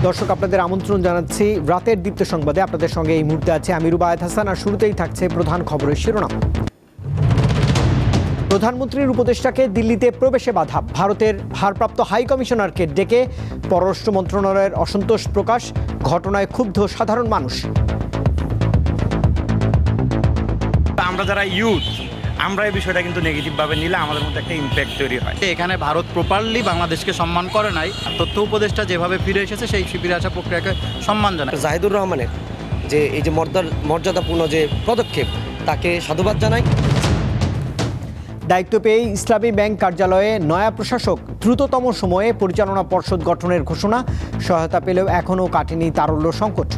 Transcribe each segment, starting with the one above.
দর্শক, আপনাদের আমন্ত্রণ জানাচ্ছি রাতের দীপ্ত সংবাদে। আপনাদের সঙ্গে এই মুহূর্তে আছে আমি রুবায়েত হাসান। আর শুরুতেই থাকছে প্রধান খবরের শিরোনাম। প্রধানমন্ত্রীর উপদেষ্টাকে দিল্লিতে প্রবেশে বাধা, ভারতের ভারপ্রাপ্ত হাই কমিশনারকে ডেকে পররাষ্ট্র মন্ত্রণালয়ের অসন্তোষ প্রকাশ, ঘটনায় ক্ষুব্ধ সাধারণ মানুষ। আমরা যারা ইউথ, আমরা এই বিষয়টা কিন্তু নেগেটিভভাবে নিলে আমাদের মধ্যে একটা ইম্প্যাক্ট তৈরি হয়। এখানে ভারত প্রপারলি বাংলাদেশকে সম্মান করে নাই। তথ্য উপদেষ্টা যেভাবে ফিরে এসেছে সেই ফিরে আসা প্রক্রিয়াকে সম্মান জানায়। জাহিদুর রহমানের যে এই যে মর্যাদাপূর্ণ যে পদক্ষেপ, তাকে সাধুবাদ জানাই। দায়িত্ব পেয়ে ইসলামী ব্যাংক কার্যালয়ে নয়া প্রশাসক, দ্রুততম সময়ে পরিচালনা পর্ষদ গঠনের ঘোষণা। সহায়তা পেলেও এখনও কাটেনি তারল্য সংকট।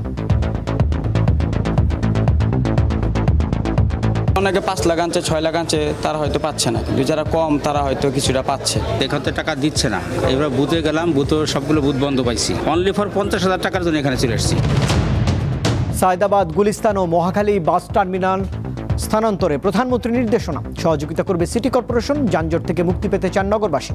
অনেকে 5 লাখ আনছে, 6 লাখ আনছে, তারা হয়তো পাচ্ছে না, কিন্তু যারা কম তারা হয়তো কিছুটা পাচ্ছে। এখান থেকে টাকা দিচ্ছে না। এবার বুথে গেলাম, সবগুলো বুথ বন্ধ পাইছি। অনলি ফর 50,000 টাকার জন্য এখানে চলে এসেছি। সায়দাবাদ, গুলিস্তান ও মহাখালী বাস টার্মিনাল স্থানান্তরে প্রধানমন্ত্রীর নির্দেশনা। সহযোগিতা করবে সিটি কর্পোরেশন। যানজট থেকে মুক্তি পেতে চান নগরবাসী।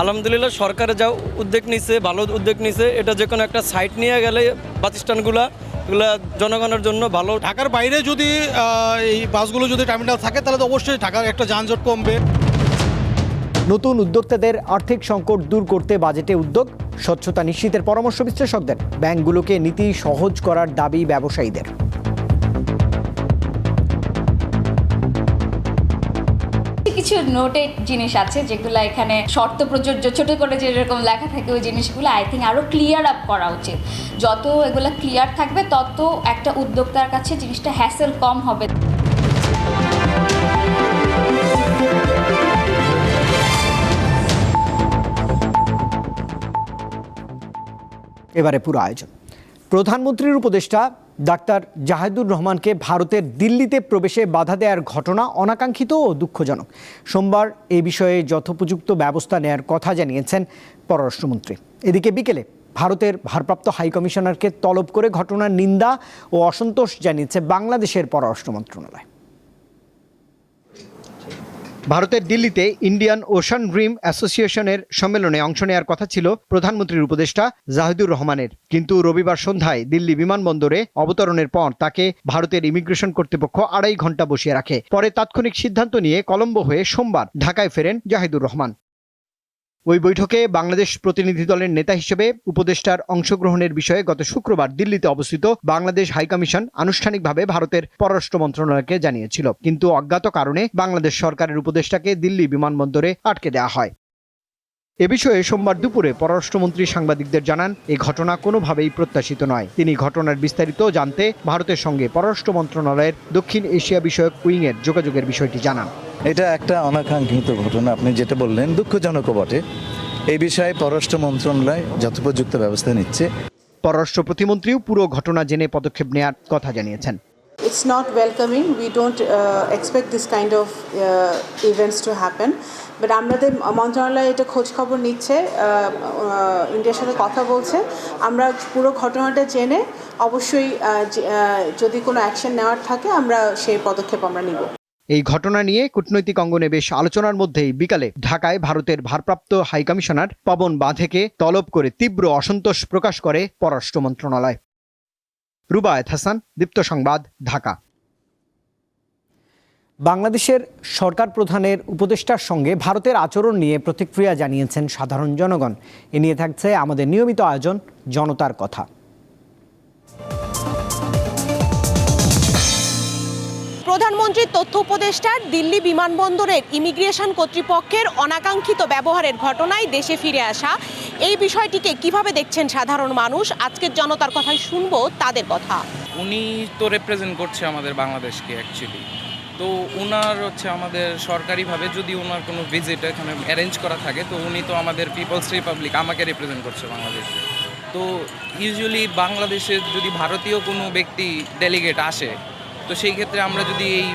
আলহামদুলিল্লাহ, সরকারে যা উদ্যোগ নিছে, ভালো উদ্যোগ নিছে। এটা যে কোনো একটা সাইট নিয়ে গেলে বাস স্ট্যান্ডগুলো এগুলা জনগণের জন্য ভালো। ঢাকার বাইরে যদি এই বাসগুলো যদি টার্মিনাল থাকে তাহলে তো অবশ্যই ঢাকার একটা যানজট কমবে। নতুন উদ্যোক্তাদের আর্থিক সংকট দূর করতে বাজেটে উদ্যোগ। স্বচ্ছতা নিশ্চিতের পরামর্শ বিশ্লেষকদের। ব্যাংকগুলোকে নীতি সহজ করার দাবি ব্যবসায়ীদের। কিছু নোটেড জিনিস আছে যেগুলো এখানে শর্ত প্রযোজ্য, ছোট করে যেরকম লেখা থাকে ওই জিনিসগুলো আই থিঙ্ক আরও ক্লিয়ার আপ করা উচিত। যত এগুলো ক্লিয়ার থাকবে তত একটা উদ্যোক্তার কাছে জিনিসটা হ্যাসেল কম হবে। এবারে পুরো আয়োজন। প্রধানমন্ত্রীর উপদেষ্টা ডাক্তার জাহিদুর রহমানকে ভারতের দিল্লিতে প্রবেশে বাধা দেওয়ার ঘটনা অনাকাঙ্ক্ষিত ও দুঃখজনক। সোমবার এই বিষয়ে যথোপযুক্ত ব্যবস্থা নেয়ার কথা জানিয়েছেন পররাষ্ট্রমন্ত্রী। এদিকে বিকেলে ভারতের ভারপ্রাপ্ত হাই কমিশনারকে তলব করে ঘটনার নিন্দা ও অসন্তোষ জানিয়েছে বাংলাদেশের পররাষ্ট্র মন্ত্রণালয়। ভারতের দিল্লিতে ইন্ডিয়ান ওশান রিম অ্যাসোসিয়েশনের সম্মেলনে অংশ নেওয়ার কথা ছিল প্রধানমন্ত্রীর উপদেষ্টা জাহিদুর রহমানের, কিন্তু রবিবার সন্ধ্যায় দিল্লি বিমানবন্দরে অবতরণের পর তাকে ভারতের ইমিগ্রেশন কর্তৃপক্ষ 2.5 ঘন্টা বসিয়ে রাখে। পরে তাৎক্ষণিক সিদ্ধান্ত নিয়ে কলম্বো হয়ে সোমবার ঢাকায় ফেরেন জাহিদুর রহমান। ওই বৈঠকে বাংলাদেশ প্রতিনিধি দলের নেতা হিসেবে উপদেষ্টার অংশগ্রহণের বিষয়ে গত শুক্রবার দিল্লিতে অবস্থিত বাংলাদেশ হাইকমিশন আনুষ্ঠানিকভাবে ভারতের পররাষ্ট্র মন্ত্রণালয়কে জানিয়েছিল, কিন্তু অজ্ঞাত কারণে বাংলাদেশ সরকারের উপদেষ্টাকে দিল্লি বিমানবন্দরে আটকে দেওয়া হয়। এ বিষয়ে সোমবার দুপুরে পররাষ্ট্রমন্ত্রী সাংবাদিকদের জানান, এই ঘটনা কোনোভাবেই প্রত্যাশিত নয়। তিনি ঘটনার বিস্তারিত জানতে ভারতের সঙ্গে পররাষ্ট্র মন্ত্রণালয়ের দক্ষিণ এশিয়া বিষয়ক উইংয়ের যোগাযোগের বিষয়টি জানান। এটা একটা অনাকাঙ্ক্ষিত ঘটনা, আপনি যেটা বললেন দুঃখজনকও বটে। এই বিষয়ে পররাষ্ট্র মন্ত্রণালয় যথোপযুক্ত ব্যবস্থা নিচ্ছে। পররাষ্ট্র প্রতিমন্ত্রীও পুরো ঘটনা জেনে পদক্ষেপ নেওয়ার কথা জানিয়েছেন। It's not welcoming. We don't expect this kind of events to happen. But আমাদের মন্ত্রণালয় এটা খোঁজ খবর নিচ্ছে, ইন্ডিয়ার সাথে কথা বলছে। আমরা পুরো ঘটনাটা জেনে অবশ্যই যদি কোনো অ্যাকশন নেওয়ার থাকে আমরা সেই পদক্ষেপ আমরা নিব। এই ঘটনা নিয়ে কূটনৈতিক অঙ্গনে বেশ আলোচনার মধ্যেই বিকালে ঢাকায় ভারতের ভারপ্রাপ্ত হাইকমিশনার পবন বাঁধেকে তলব করে তীব্র অসন্তোষ প্রকাশ করে পররাষ্ট্র মন্ত্রণালয়। রুবায়েত হাসান, দীপ্ত সংবাদ, ঢাকা। বাংলাদেশের সরকার প্রধানের উপদেষ্টার সঙ্গে ভারতের আচরণ নিয়ে প্রতিক্রিয়া জানিয়েছেন সাধারণ জনগণ। এ নিয়ে থাকছে আমাদের নিয়মিত আয়োজন জনতার কথা। প্রধানমন্ত্রীর তথ্য উপদেষ্টার দিল্লি বিমানবন্দরের ইমিগ্রেশন কর্তৃপক্ষের অনাকাঙ্ক্ষিত ব্যবহারের ঘটনায় দেশে ফিরে আসা, এই বিষয়টিকে কিভাবে দেখছেন সাধারণ মানুষ? আজকের জনতার কথাই শুনবো তাদের কথা। উনি তো রিপ্রেজেন্ট করছে আমাদের বাংলাদেশকে অ্যাকচুয়ালি, তো ওনার আমাদের সরকারিভাবে যদি ওনার কোনো ভিজিট এখানে অ্যারেঞ্জ করা থাকে তো উনি তো আমাদের পিপলস রিপাবলিক আমাকে রিপ্রেজেন্ট করছে বাংলাদেশে। তো ইউজুয়ালি বাংলাদেশের যদি ভারতীয় কোনো ব্যক্তি ডেলিগেট আসে তো সেই ক্ষেত্রে আমরা যদি এই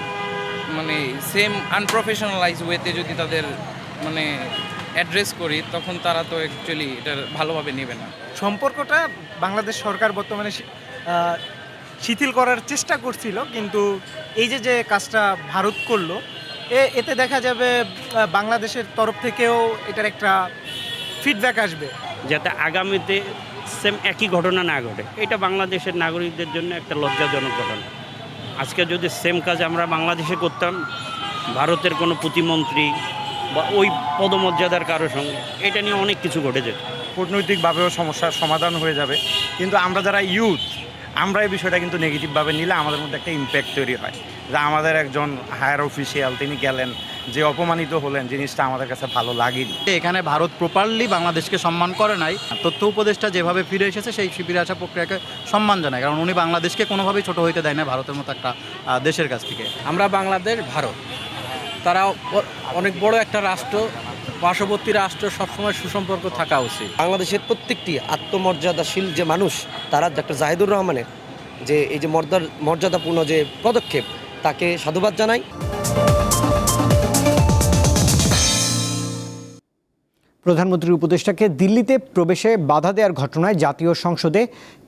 সেম আনপ্রফেশনালাইজ ওয়েতে যদি তাদের অ্যাড্রেস করি তখন তারা তো অ্যাকচুয়ালি এটা ভালোভাবে নেবে না। সম্পর্কটা বাংলাদেশ সরকার বর্তমানে শিথিল করার চেষ্টা করছিল, কিন্তু এই যে কাজটা ভারত করলো এতে দেখা যাবে বাংলাদেশের তরফ থেকেও এটার একটা ফিডব্যাক আসবে, যাতে আগামীতে সেম একই ঘটনা না ঘটে। এটা বাংলাদেশের নাগরিকদের জন্য একটা লজ্জাজনক ঘটনা। আজকে যদি সেম কাজ আমরা বাংলাদেশে করতাম, ভারতের কোনো প্রতিমন্ত্রী বা ওই পদমর্যাদার কারোর সঙ্গে, এটা নিয়ে অনেক কিছু ঘটে যেত। কূটনৈতিকভাবেও সমস্যার সমাধান হয়ে যাবে। কিন্তু আমরা যারা ইউথ, আমরা এই বিষয়টা কিন্তু নেগেটিভভাবে নিলে আমাদের মধ্যে একটা ইম্প্যাক্ট তৈরি হয়, যে আমাদের একজন হায়ার অফিসিয়াল তিনি গেলেন, যে অপমানিত হলেন, জিনিসটা আমাদের কাছে ভালো লাগেনি। এখানে ভারত প্রপারলি বাংলাদেশকে সম্মান করে নাই। তথ্য উপদেষ্টা যেভাবে ফিরে এসেছে সেই ফিরে আসা প্রক্রিয়াকে সম্মান জানায়, কারণ উনি বাংলাদেশকে কোনোভাবেই ছোট হইতে দেয় না ভারতের মতো একটা দেশের কাছ থেকে। আমরা বাংলাদেশ, ভারত তারা অনেক বড় একটা রাষ্ট্র, পার্শ্ববর্তী রাষ্ট্র, সবসময় সুসম্পর্ক থাকা উচিত। বাংলাদেশের প্রত্যেকটি আত্মমর্যাদাশীল যে মানুষ, তারা ডক্টর জাহিদুর রহমানের যে এই যে মর্যাদাপূর্ণ যে পদক্ষেপ, তাকে সাধুবাদ জানাই। প্রধানমন্ত্রীর উপদেষ্টাকে দিল্লিতে প্রবেশে বাধা দেওয়ার ঘটনায় জাতীয় সংসদে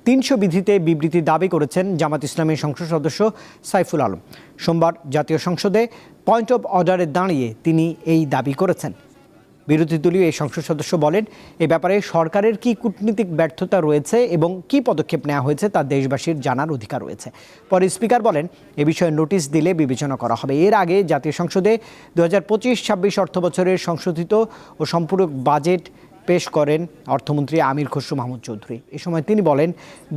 ৩০০ বিধিতে বিবৃতি দাবি করেছেন জামাত ইসলামীর সংসদ সদস্য সাইফুল আলম। সোমবার জাতীয় সংসদে পয়েন্ট অব অর্ডারে দাঁড়িয়ে তিনি এই দাবি করেছেন। বিরোধী দলীয় এই সংসদ সদস্য বলেন, এ ব্যাপারে সরকারের কি কূটনীতিক ব্যর্থতা রয়েছে এবং কি পদক্ষেপ নেওয়া হয়েছে তা দেশবাসীর জানার অধিকার রয়েছে। পরে স্পিকার বলেন, এ বিষয়ে নোটিশ দিলে বিবেচনা করা হবে। এর আগে জাতীয় সংসদে 2025-26 অর্থবছরের সংশোধিত ও সম্পূরক বাজেট পেশ করেন অর্থমন্ত্রী আমির খসরু মাহমুদ চৌধুরী। এ সময় তিনি বলেন,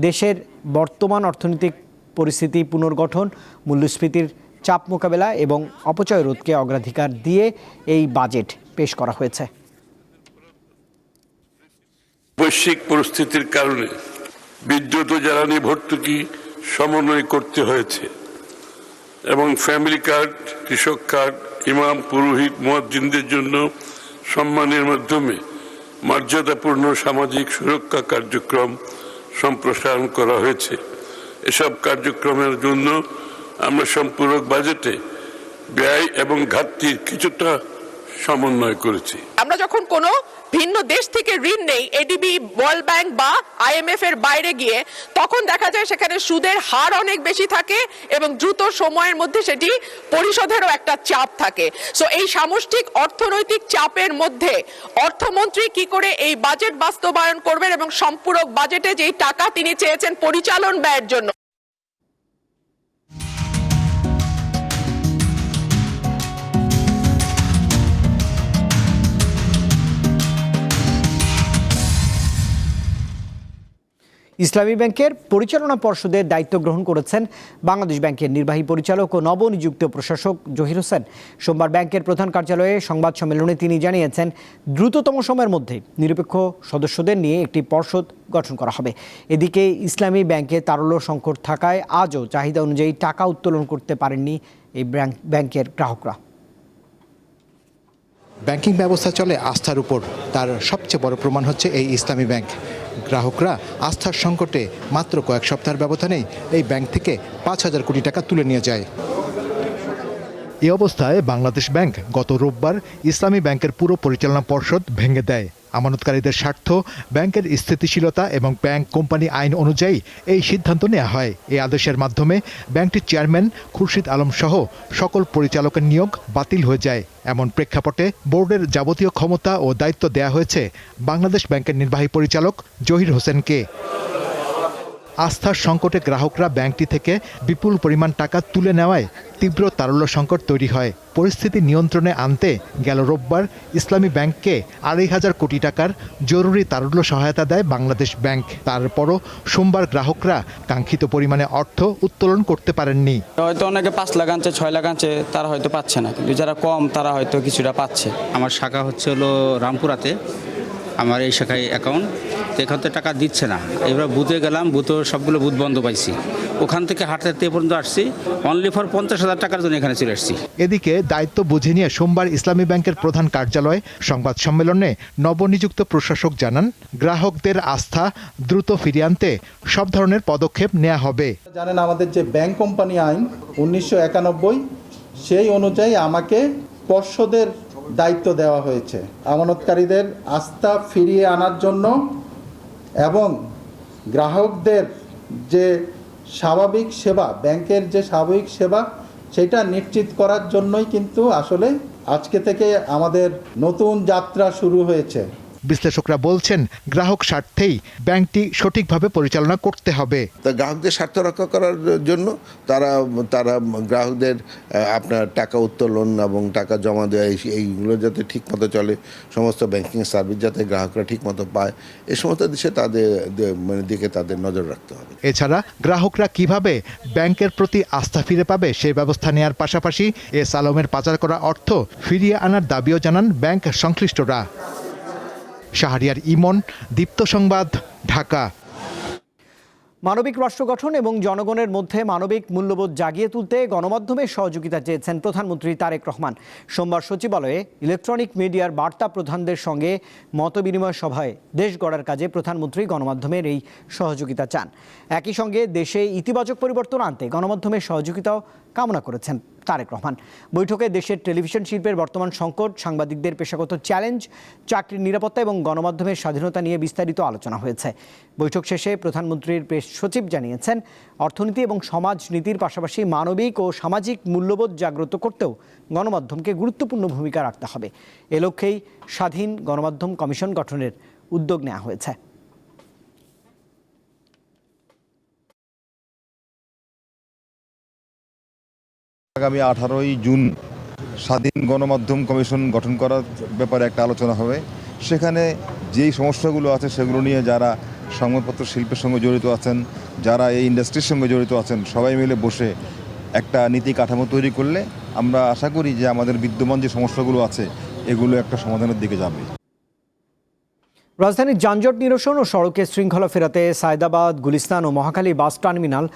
দেশের বর্তমান অর্থনৈতিক পরিস্থিতি পুনর্গঠন, মূল্যস্ফীতির চাপ মোকাবেলা এবং অপচয় রোধকে অগ্রাধিকার দিয়ে এই বাজেট পেশ করা হয়েছে। বৈশ্বিক পরিস্থিতির কারণে বিদ্যুৎ ও জ্বালানি ভর্তুকি সমন্বয় করতে হয়েছে এবং ফ্যামিলি কার্ড, কৃষক কার্ড, ইমাম, পুরোহিত, মুয়াজ্জিনদের জন্য সম্মানের মাধ্যমে মর্যাদাপূর্ণ সামাজিক সুরক্ষা কার্যক্রম সম্প্রসারণ করা হয়েছে। এসব কার্যক্রমের জন্য আমরা সম্পূরক বাজেটে ব্যয় এবং ঘাটতির কিছুটা সমন্বয় করেছি। আমরা যখন কোনো ভিন্ন দেশ থেকে ঋণ নেই, এডিবি, ওয়ার্ল্ড ব্যাংক বা IMF এর বাইরে গিয়ে, তখন দেখা যায় সেখানে সুদের হার অনেক বেশি থাকে এবং দ্রুত সময়ের মধ্যে সেটি পরিশোধেরও একটা চাপ থাকে। সো এই সামষ্টিক অর্থনৈতিক চাপের মধ্যে অর্থমন্ত্রী কি করে এই বাজেট বাস্তবায়ন করবেন এবং সম্পূরক বাজেটে যেই টাকা তিনি চেয়েছেন পরিচালন ব্যয়ের জন্য, ইসলামী ব্যাংকের পরিচালনা পর্ষদের দায়িত্ব গ্রহণ করেছেন বাংলাদেশ ব্যাংকের নির্বাহী পরিচালক ও নবনিযুক্ত প্রশাসক জহির হোসেন। সোমবার ব্যাংকের প্রধান কার্যালয়ে সংবাদ সম্মেলনে তিনি জানিয়েছেন, দ্রুততম সময়ের মধ্যে নিরপেক্ষ সদস্যদের নিয়ে একটি পর্ষদ গঠন করা হবে। এদিকে ইসলামী ব্যাংকে তারল্য সংকট থাকায় আজও চাহিদা অনুযায়ী টাকা উত্তোলন করতে পারেননি এই ব্যাংকের গ্রাহকরা। ব্যাংকিং ব্যবস্থা চলে আস্থার উপর, তার সবচেয়ে বড় প্রমাণ হচ্ছে এই ইসলামী ব্যাংক। গ্রাহকরা আস্থার সংকটে মাত্র কয়েক সপ্তাহের ব্যবধানেই এই ব্যাংক থেকে 5,000 কোটি টাকা তুলে নিয়ে যায়। এই অবস্থায় বাংলাদেশ ব্যাংক গত রোববার ইসলামী ব্যাংকের পুরো পরিচালনা পর্ষদ ভেঙে দেয়। আমানতকারীদের স্বার্থ, ব্যাংকের স্থিতিশীলতা এবং ব্যাংক কোম্পানি আইন অনুযায়ী এই সিদ্ধান্ত নেওয়া হয়। এই আদেশের মাধ্যমে ব্যাংকটির চেয়ারম্যান খুরশিদ আলম সহ সকল পরিচালকের নিয়োগ বাতিল হয়ে যায়। এমন প্রেক্ষাপটে বোর্ডের যাবতীয় ক্ষমতা ও দায়িত্ব দেয়া হয়েছে বাংলাদেশ ব্যাংকের নির্বাহী পরিচালক জহির হোসেনকে। আস্থার সংকটে গ্রাহকরা ব্যাংকটি থেকে বিপুল পরিমাণ টাকা তুলে নেওয়ায় তীব্র তারল্য সংকট তৈরি হয়। পরিস্থিতি নিয়ন্ত্রণে আনতে গেল রোববার ইসলামী ব্যাংককে 2,500 কোটি টাকার জরুরি তারল্য সহায়তা দেয় বাংলাদেশ ব্যাংক। তারপরও সোমবার গ্রাহকরা কাঙ্ক্ষিত পরিমাণে অর্থ উত্তোলন করতে পারেননি। হয়তো অনেকে 5 লাখ আনছে, 6 লাখ আনছে, তারা হয়তো পাচ্ছে না, কিন্তু যারা কম তারা হয়তো কিছুটা পাচ্ছে। আমার শাখা হচ্ছে হলো রামপুরাতে, আমার এই শাখায় অ্যাকাউন্ট, তো এখান থেকে টাকা দিচ্ছে না। এবার বুথে গেলাম, বুথে সবগুলো বুথ বন্ধ পাইছি। ওখান থেকে হাঁটতে পর্যন্ত আসছি, অনলি ফর 50,000 টাকার জন্য এখানে চলে আসছি। এদিকে দায়িত্ব বুঝে নিয়ে সোমবার ইসলামী ব্যাংকের প্রধান কার্যালয়ে সংবাদ সম্মেলনে নবনিযুক্ত প্রশাসক জানান, গ্রাহকদের আস্থা দ্রুত ফিরিয়ে আনতে সব ধরনের পদক্ষেপ নেওয়া হবে। জানেন, আমাদের যে ব্যাংক কোম্পানি আইন 1991, সেই অনুযায়ী আমাকে পর্ষদের দায়িত্ব দেওয়া হয়েছে আমানতকারীদের আস্থা ফিরিয়ে আনার জন্য এবং গ্রাহকদের যে স্বাভাবিক সেবা, ব্যাংকের যে স্বাভাবিক সেবা সেটা নিশ্চিত করার জন্যই কিন্তু আসলে আজকে থেকে আমাদের নতুন যাত্রা শুরু হয়েছে। বিশ্লেষকরা বলছেন গ্রাহক স্বার্থেই ব্যাংকটি সঠিকভাবে পরিচালনা করতে হবে। তা গ্রাহকদের স্বার্থ রক্ষা করার জন্য তারা গ্রাহকদের আপনার টাকা উত্তোলন এবং টাকা জমা দেওয়া এইগুলো যাতে ঠিকমতো চলে, সমস্ত ব্যাংকিং সার্ভিস যাতে গ্রাহকরা ঠিকমতো পায়, এই সমস্ত দিকে তাদের নজর রাখতে হবে। এছাড়া গ্রাহকরা কিভাবে ব্যাংকের প্রতি আস্থা ফিরে পাবে সেই ব্যবস্থা নেওয়ার পাশাপাশি এস আলমের পাচার করা অর্থ ফিরিয়ে আনার দাবিও জানান ব্যাংক সংশ্লিষ্টরা। শাহরিয়ার ইমন, দীপ্ত সংবাদ, ঢাকা। মানবিক রাষ্ট্র গঠন এবং জনগণের মধ্যে মানবিক মূল্যবোধ জাগিয়ে তুলতে গণমাধ্যমের সহযোগিতা চেয়েছেন প্রধানমন্ত্রী তারেক রহমান। সোমবার সচিবালয়ে ইলেকট্রনিক মিডিয়ার বার্তা প্রধানদের সঙ্গে মতবিনিময় সভায় দেশ গড়ার কাজে প্রধানমন্ত্রী গণমাধ্যমের এই সহযোগিতা চান। একই সঙ্গে দেশে ইতিবাচক পরিবর্তন আনতে গণমাধ্যমের সহযোগিতাও কামনা করেছেন তারেক রহমান। বৈঠকে দেশের টেলিভিশন শিল্পের বর্তমান সংকট, সাংবাদিকদের পেশাগত চ্যালেঞ্জ, চাকরির নিরাপত্তা এবং গণমাধ্যমের স্বাধীনতা নিয়ে বিস্তারিত আলোচনা হয়েছে। বৈঠক শেষে প্রধানমন্ত্রীর প্রেস সচিব জানিয়েছেন, অর্থনীতি এবং সমাজনীতির পাশাপাশি মানবিক ও সামাজিক মূল্যবোধ জাগ্রত করতেও গণমাধ্যমকে গুরুত্বপূর্ণ ভূমিকা রাখতে হবে। এ লক্ষ্যেই স্বাধীন গণমাধ্যম কমিশন গঠনের উদ্যোগ নেওয়া হয়েছে। আগামী 18ই জুন স্বাধীন গণমাধ্যম কমিশন গঠন করার ব্যাপারে একটা আলোচনা হবে। সেখানে যেই সমস্যাগুলো আছে সেগুলো নিয়ে যারা সংবাদপত্র শিল্পের সঙ্গে জড়িত আছেন, যারা এই ইন্ডাস্ট্রির সঙ্গে জড়িত আছেন, সবাই মিলে বসে একটা নীতি কাঠামো তৈরি করলে আমরা আশা করি যে আমাদের বিদ্যমান যে সমস্যাগুলো আছে এগুলো একটা সমাধানের দিকে যাবে। রাজধানীর যানজট নিরসন ও সড়কে শৃঙ্খলা ফেরাতে সায়দাবাদ, গুলিস্তান ও মহাখালী বাস টার্মিনাল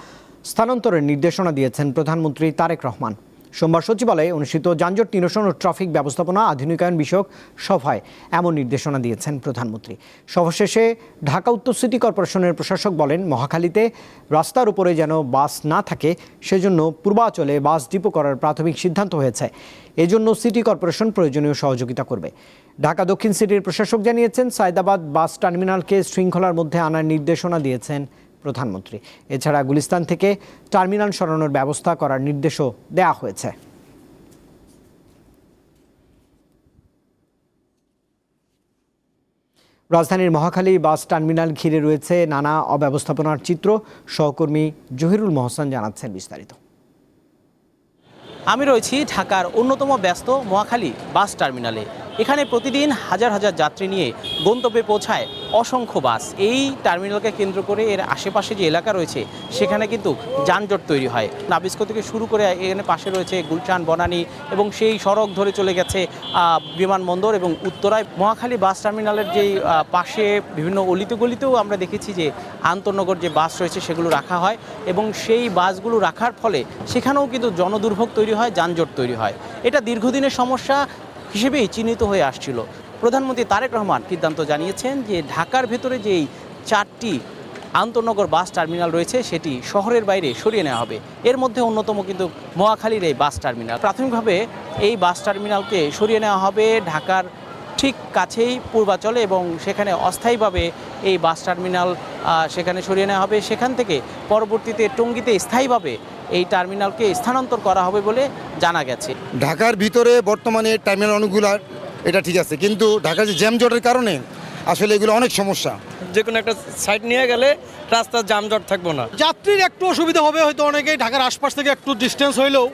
স্থানান্তরের নির্দেশনা দিয়েছেন প্রধানমন্ত্রী তারেক রহমান। সোমবার সচিবালয়ে অনুষ্ঠিত যানজট নিরসন ও ট্রাফিক ব্যবস্থাপনা আধুনিকায়ন বিষয়ক সভায় এমন নির্দেশনা দিয়েছেন প্রধানমন্ত্রী। সভা শেষে ঢাকা উত্তর সিটি কর্পোরেশনের প্রশাসক বলেন, মহাখালীতে রাস্তার উপরে যেন বাস না থাকে সেজন্য পূর্বাচলে বাস ডিপো করার প্রাথমিক সিদ্ধান্ত হয়েছে। এজন্য সিটি কর্পোরেশন প্রয়োজনীয় সহযোগিতা করবে। ঢাকা দক্ষিণ সিটির প্রশাসক জানিয়েছেন, সায়দাবাদ বাস টার্মিনালকে শৃঙ্খলার মধ্যে আনার নির্দেশনা দিয়েছেন প্রধানমন্ত্রী। এছাড়া গুলিস্তান থেকে টার্মিনাল সরানোর ব্যবস্থা করার নির্দেশও দেওয়া হয়েছে। রাজধানীর মহাখালী বাস টার্মিনাল ঘিরে রয়েছে নানা অব্যবস্থাপনার চিত্র। সহকর্মী জহিরুল মহসান জানাচ্ছেন বিস্তারিত। আমি রয়েছি ঢাকার অন্যতম ব্যস্ত মহাখালী বাস টার্মিনালে। এখানে প্রতিদিন হাজার হাজার যাত্রী নিয়ে গন্তব্যে পৌঁছায় অসংখ্য বাস। এই টার্মিনালকে কেন্দ্র করে এর আশেপাশে যে এলাকা রয়েছে সেখানে কিন্তু যানজট তৈরি হয়। নাবিস্কো থেকে শুরু করে এখানে পাশে রয়েছে গুলশান, বনানী এবং সেই সড়ক ধরে চলে গেছে বিমানবন্দর এবং উত্তরায়। মহাখালী বাস টার্মিনালের যেই পাশে বিভিন্ন অলিতে গলিতেও আমরা দেখেছি যে আন্তনগর যে বাস রয়েছে সেগুলো রাখা হয় এবং সেই বাসগুলো রাখার ফলে সেখানেও কিন্তু জনদুর্ভোগ তৈরি হয়, যানজট তৈরি হয়। এটা দীর্ঘদিনের সমস্যা হিসেবেই চিহ্নিত হয়ে আসছিল। প্রধানমন্ত্রী তারেক রহমান সিদ্ধান্ত জানিয়েছেন যে ঢাকার ভেতরে যেই 4টি আন্তনগর বাস টার্মিনাল রয়েছে সেটি শহরের বাইরে সরিয়ে নেওয়া হবে। এর মধ্যে অন্যতম কিন্তু মহাখালীর এই বাস টার্মিনাল। প্রাথমিকভাবে এই বাস টার্মিনালকে সরিয়ে নেওয়া হবে ঢাকার ঠিক কাছেই পূর্বাচলে এবং সেখানে অস্থায়ীভাবে এই বাস টার্মিনাল সেখানে সরিয়ে নেওয়া হবে। সেখান থেকে পরবর্তীতে টঙ্গীতে স্থায়ীভাবে এই টার্মিনালকে স্থানান্তর করা হবে বলে জানা গেছে। ঢাকার ভিতরে বর্তমানে টার্মিনাল অনেকগুলো এটা ঠিক আছে, কিন্তু ঢাকার যে জ্যামজটের কারণে আসলে এগুলো অনেক সমস্যা। যে কোনো একটা সাইড নিয়ে গেলে রাস্তার জ্যামজট থাকবো না। যাত্রীর একটু অসুবিধা হবে, হয়তো অনেকেই ঢাকার আশপাশ থেকে একটু ডিস্টেন্স হইলেও,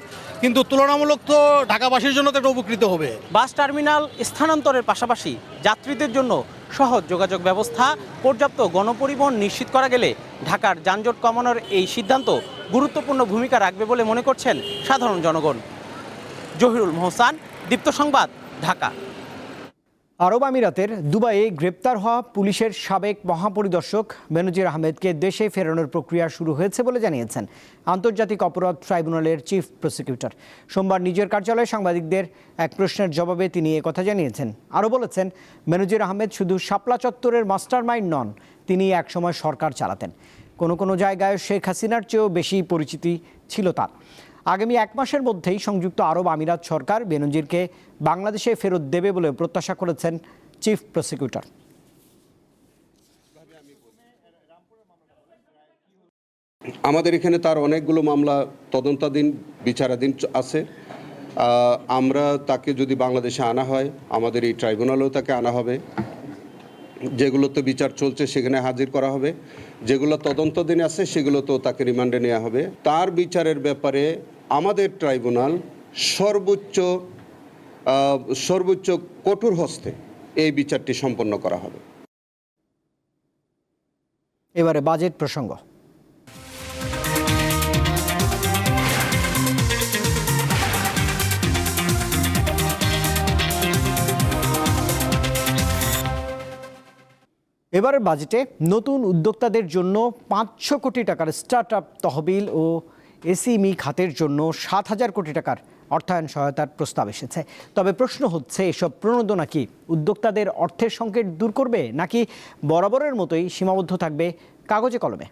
কিন্তু তুলনামূলক তো ঢাকাবাসীর জন্য তো একটা উপকৃত হবে। বাস টার্মিনাল স্থানান্তরের পাশাপাশি যাত্রীদের জন্য সহজ যোগাযোগ ব্যবস্থা, পর্যাপ্ত গণপরিবহন নিশ্চিত করা গেলে ঢাকার যানজট কমানোর এই সিদ্ধান্ত গুরুত্বপূর্ণ ভূমিকা রাখবে বলে মনে করছেন সাধারণ জনগণ। জহিরুল মহসান, দীপ্ত সংবাদ, ঢাকা। আরব আমিরাতের দুবাইয়ে গ্রেপ্তার হওয়া পুলিশের সাবেক মহাপরিদর্শক বেনজির আহমেদকে দেশে ফেরানোর প্রক্রিয়া শুরু হয়েছে বলে জানিয়েছেন আন্তর্জাতিক অপরাধ ট্রাইব্যুনালের চিফ প্রসিকিউটর। সোমবার নিজের কার্যালয়ে সাংবাদিকদের এক প্রশ্নের জবাবে তিনি একথা জানিয়েছেন। আরও বলেছেন, বেনজির আহমেদ শুধু শাপলা চত্বরের মাস্টারমাইন্ড নন, তিনি একসময় সরকার চালাতেন। কোনো জায়গায় শেখ হাসিনার চেয়েও বেশি পরিচিতি ছিল তার। আগামী 1 মাসের মধ্যেই সংযুক্ত আরব আমিরাত সরকার বেনজিরকে বাংলাদেশে ফেরত দেবে বলে প্রত্যাশা করেছেন চিফ প্রসিকিউটর। আমাদের এখানে তার অনেকগুলো মামলা তদন্তাধীন বিচারাধীন আছে। আমরা তাকে যদি বাংলাদেশে আনা হয়, আমাদের এই ট্রাইব্যুনালেও তাকে আনা হবে। যেগুলোতে বিচার চলছে সেখানে হাজির করা হবে, যেগুলো তদন্তাধীন আছে সেগুলোতেও তাকে রিমান্ডে নেওয়া হবে। তার বিচারের ব্যাপারে আমাদের ট্রাইব্যুনাল সর্বোচ্চ কঠোর হস্তে এই বিচারটি সম্পন্ন করা হবে। এবারে বাজেট প্রসঙ্গ। এবারের বাজেটে নতুন উদ্যোক্তাদের জন্য 500 কোটি টাকার স্টার্ট আপ তহবিল ও এসএমই খাতের জন্য 7,000 কোটি টাকার অর্থায়ন সহায়তার প্রস্তাব এসেছে। তবে প্রশ্ন হচ্ছে, এসব প্রণোদনা কি উদ্যোক্তাদের অর্থের সংকট দূর করবে, নাকি বরাবরের মতোই সীমাবদ্ধ থাকবে কাগজে কলমে?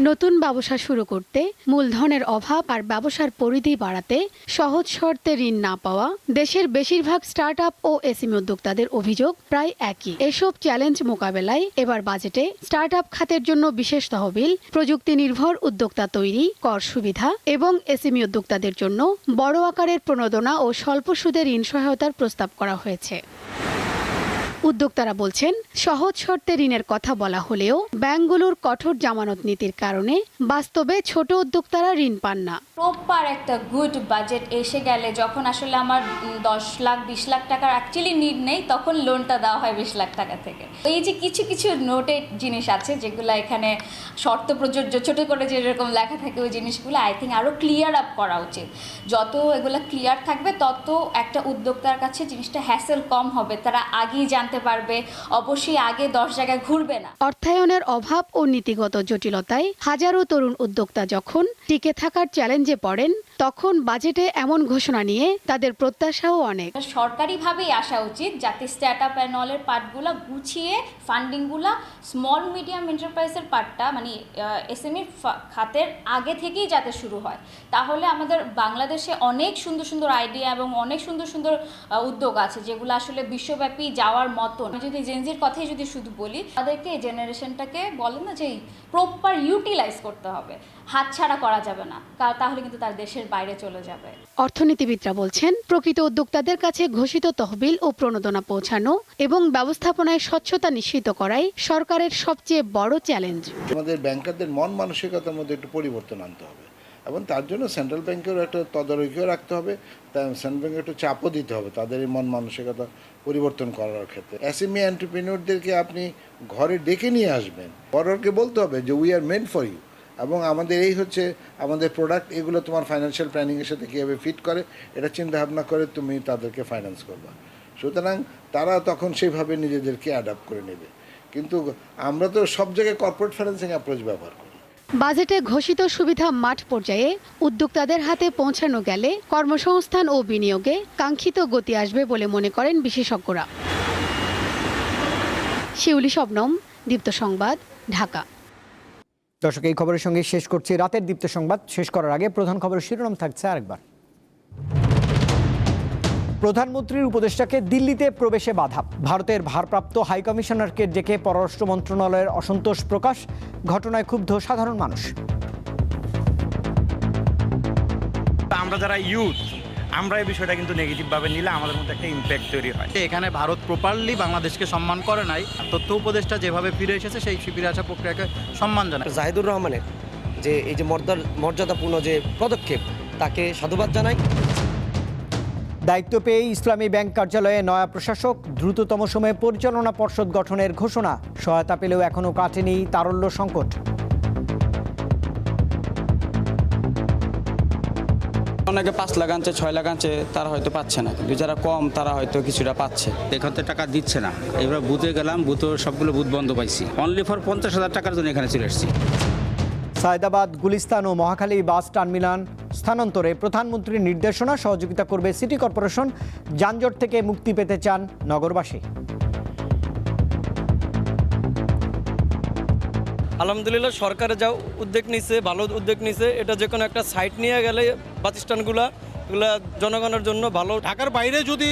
নতুন ব্যবসা শুরু করতে মূলধনের অভাব আর ব্যবসার পরিধি বাড়াতে সহজ শর্তে ঋণ না পাওয়া দেশের বেশিরভাগ স্টার্টআপ ও এসএমই উদ্যোক্তাদের অভিযোগ প্রায় একই। এসব চ্যালেঞ্জ মোকাবেলায় এবার বাজেটে স্টার্টআপ খাতের জন্য বিশেষ তহবিল, প্রযুক্তি নির্ভর উদ্যোক্তা তৈরি, কর সুবিধা এবং এসএমই উদ্যোক্তাদের জন্য বড় আকারের প্রণোদনা ও স্বল্প সুদের ঋণ সহায়তার প্রস্তাব করা হয়েছে। উদ্যোক্তারা বলছেন, সহজ শর্তে ঋণের কথা বলা হলেও ব্যাংকগুলোর কঠোর জামানত নীতির কারণে বাস্তবে ছোট উদ্যোক্তারা ঋণ পান না। প্রপার একটা গুড বাজেট এসে গেলে যখন আসলে আমার 10 লাখ 20 লাখ টাকার অ্যাকচুয়ালি নিড নেই, তখন লোনটা দেওয়া হয় 20 লাখ টাকা থেকে। এই যে কিছু কিছু নোটেড জিনিস আছে যেগুলো এখানে শর্ত প্রযোজ্য ছোট করে যেরকম লেখা থাকে, ওই জিনিসগুলো আই থিঙ্ক আরও ক্লিয়ার আপ করা উচিত। যত এগুলো ক্লিয়ার থাকবে তত একটা উদ্যোক্তার কাছে জিনিসটা হ্যাসেল কম হবে, তারা আগেই জানতে পারবে, অবশ্যই আগে 10 জায়গায় ঘুরবে না। অর্থায়নের অভাব ও নীতিগত জটিলতায় হাজারো তরুণ উদ্যোক্তা যখন টিকে থাকার চ্যালেঞ্জে পড়েন, তখন বাজেটে এমন ঘোষণা নিয়ে তাদের প্রত্যাশাও অনেক। সরকারিভাবেই আসা উচিত, যাতে স্টার্টআপ অ্যান্ড অলের পার্টগুলো গুছিয়ে ফান্ডিংগুলো স্মল মিডিয়াম এন্টারপ্রাইজের পার্টটা মানে এসএমই খাতের আগে থেকেই যাতে শুরু হয়। তাহলে আমাদের বাংলাদেশে অনেক সুন্দর সুন্দর আইডিয়া এবং অনেক সুন্দর সুন্দর উদ্যোগ আছে যেগুলো আসলে বিশ্বব্যাপী যাওয়ার মতন। আমি যদি জেনজির কথাই যদি শুধু বলি, তাদেরকে এই জেনারেশনটাকে বলেন না যে প্রপার ইউটিলাইজ করতে হবে, হাতছাড়া করা যাবে না, তাহলে কিন্তু তার দেশের বাইরে চলে যাবে। অর্থনীতিবিদরা বলছেন, প্রকৃত উদ্যোক্তাদের কাছে ঘোষিত তহবিল ও প্রণোদনা পৌঁছানো এবং ব্যবস্থাপনায় স্বচ্ছতা নিশ্চিত করাই সরকারের সবচেয়ে বড় চ্যালেঞ্জ। আমাদের ব্যাংকারদের মন মানসিকতার মধ্যে একটু পরিবর্তন আনতে হবে এবং তার জন্য সেন্ট্রাল ব্যাংকেরও একটা তদারকিও রাখতে হবে, তাই সেন্ট্রাল ব্যাংকে একটু চাপও দিতে হবে তাদের এই মন মানসিকতা পরিবর্তন করার ক্ষেত্রে। এসএমই এন্টারপ্রেনিয়রদেরকে আপনি ঘরে ডেকে নিয়ে আসবেন, বড়কে বলতে হবে যে we are meant for you, এবং আমাদের এই হচ্ছে আমাদের প্রোডাক্ট, এগুলো তোমার ফাইন্যান্সিয়াল প্ল্যানিংয়ের সাথে কীভাবে ফিট করে এটা চিন্তা ভাবনা করে তুমি তাদেরকে ফাইন্যান্স করবা। সুতরাং তারা তখন সেইভাবে নিজেদেরকে অ্যাডাপ্ট করে নেবে। কিন্তু আমরা তো সব জায়গায় কর্পোরেট ফাইন্যান্সিং অ্যাপ্রোচ ব্যবহার করি। বাজেটে ঘোষিত সুবিধা মাঠ পর্যায়ে উদ্যোক্তাদের হাতে পৌঁছানো গেলে কর্মসংস্থান ও বিনিয়োগে কাঙ্ক্ষিত গতি আসবে বলে মনে করেন বিশেষজ্ঞরা। শিউলি শবনম, দীপ্ত সংবাদ, ঢাকা। দর্শক, এই খবরের সঙ্গে শেষ করছি রাতের দীপ্ত সংবাদ। শেষ করার আগে প্রধান খবরের শিরোনাম থাকছে আরেকবার। প্রধানমন্ত্রীর উপদেষ্টাকে দিল্লিতে প্রবেশে বাধা, ভারতের ভারপ্রাপ্ত হাইকমিশনারকে ডেকে পররাষ্ট্র মন্ত্রণালয়ের অসন্তোষ প্রকাশ, ঘটনায় ক্ষুব্ধ সাধারণ মানুষ। আমরা যারা ইউথ, আমরা এই বিষয়টা কিন্তু নেগেটিভভাবে নিলে আমাদের মধ্যে একটা ইম্প্যাক্ট তৈরি হয়। এখানে ভারত প্রপারলি বাংলাদেশকে সম্মান করে নাই, তথ্য উপদেষ্টা যেভাবে ফিরে এসেছে সেই ফিরে আসা প্রক্রিয়াকে সম্মান জানায়। জাহিদুর রহমানের যে এই যে মর্যাদাপূর্ণ যে পদক্ষেপ, তাকে সাধুবাদ জানাই। দায়িত্ব পেয়ে ইসলামী ব্যাংক কার্যালয়ে নয়া প্রশাসক, দ্রুততম সময়ে পরিচালনা পর্ষদ গঠনের ঘোষণা, সহায়তা পেলেও এখনও কাটেনি তারল্য সংকট। অনেকে 5 লাখ আনছে, 6 লাখ আনছে, তারা হয়তো পাচ্ছে না, কিন্তু যারা কম তারা হয়তো কিছুটা পাচ্ছে। এখান থেকে টাকা দিচ্ছে না। এবার বুথে গেলাম, বুথে সবগুলো বুথ বন্ধ পাইছি। অনলি ফর 50,000 টাকার জন্য এখানে চলে এসেছি। সায়দাবাদ, গুলিস্তান ও মহাখালী বাস টার্মিনাল স্থানান্তরে প্রধানমন্ত্রীর নির্দেশনা, সহযোগিতা করবে সিটি কর্পোরেশন, যানজট থেকে মুক্তি পেতে চান নগরবাসী। আলহামদুলিল্লাহ, সরকারে যা উদ্যোগ নিছে, ভালো উদ্যোগ নিছে। এটা যে কোনো একটা সাইট নিয়ে গেলে বাস স্ট্যান্ডগুলো এগুলো জনগণের জন্য ভালো। ঢাকার বাইরে যদি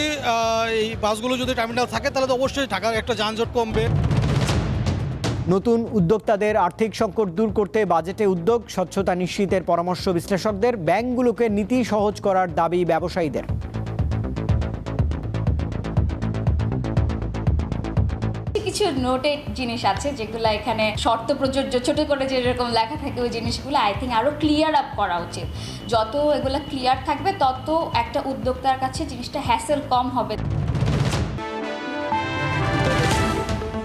এই বাসগুলো যদি টার্মিনাল থাকে তাহলে তো অবশ্যই ঢাকার একটা যানজট কমবে। নতুন উদ্যোক্তাদের আর্থিক সংকট দূর করতে বাজেটে উদ্যোগ, স্বচ্ছতা নিশ্চিতের পরামর্শ বিশ্লেষকদের। ব্যাংকগুলোকে নীতি সহজ করার দাবি ব্যবসায়ীদের। কিছু নোটেড জিনিস আছে যেগুলো এখানে শর্ত প্রযোজ্য, ছোট করে যেরকম লেখা থাকে ওই জিনিসগুলো আই থিঙ্ক আরও ক্লিয়ার আপ করা উচিত। যত এগুলো ক্লিয়ার থাকবে তত একটা উদ্যোক্তার কাছে জিনিসটা হ্যাসেল কম হবে।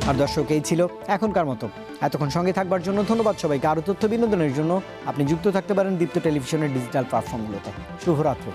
আর দর্শক, এই ছিল এখনকার মতো। এতক্ষণ সঙ্গে থাকবার জন্য ধন্যবাদ সবাইকে। আরও তথ্য বিনোদনের জন্য আপনি যুক্ত থাকতে পারেন দীপ্ত টেলিভিশনের ডিজিটাল প্ল্যাটফর্মগুলোতে। শুভরাত্রি।